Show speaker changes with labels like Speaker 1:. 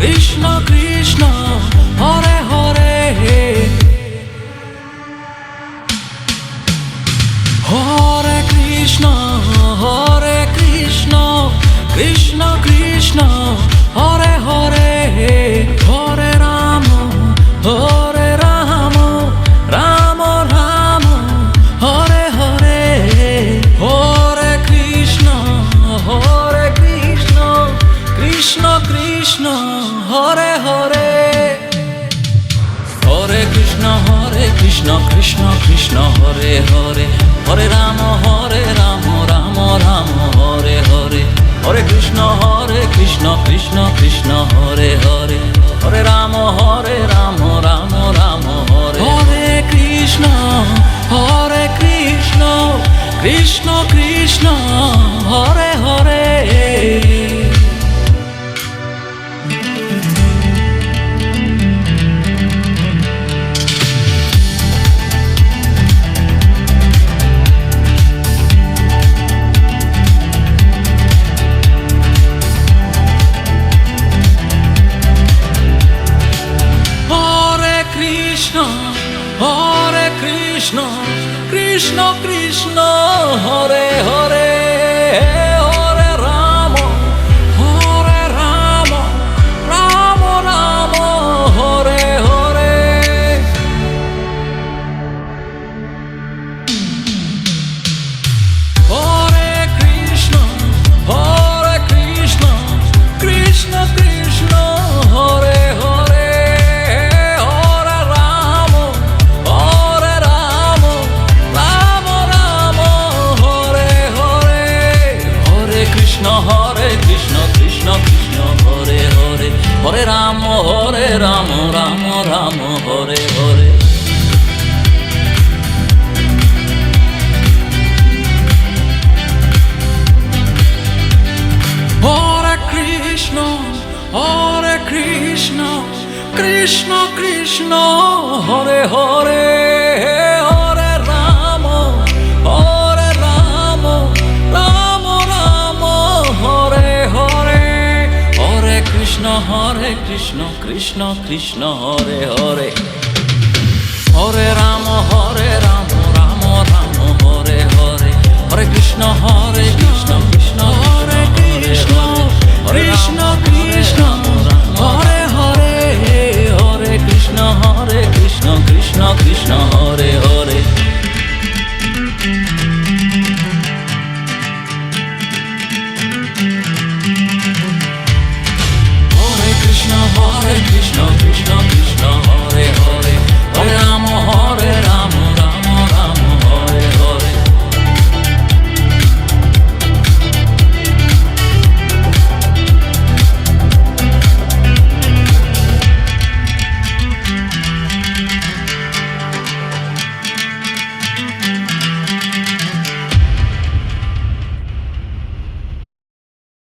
Speaker 1: Krishna Krishna Hare Hare Hare Krishna Krishna Krishna Hare Hare Hare Ram Ram Ram Hare Hare Hare Krishna Krishna Krishna Hare Hare Hare Krishna Krishna Krishna Hare Hare Hare Ram Ram Ram Hare Hare Hare Krishna Krishna Krishna Hare Hare Hare Ram Ram Ram Hare Hare Krishna Krishna Krishna Hare Hare Hare Krishna Krishna Krishna Hare Hare Hare Ram Ram Ram Hare Hare Hare Krishna Krishna Krishna Hare Hare Hare Krishna Krishna Krishna Hare Hare Hare Ram Ram Ram Hare Hare Hare Krishna Krishna Krishna Hare Hare Hare Ram Ram Ram Hare Hare Hare Krishna Krishna Krishna Hare Hare Hare Ram Ram Ram Hare Hare Hare Krishna Krishna Hare Krishna Krishna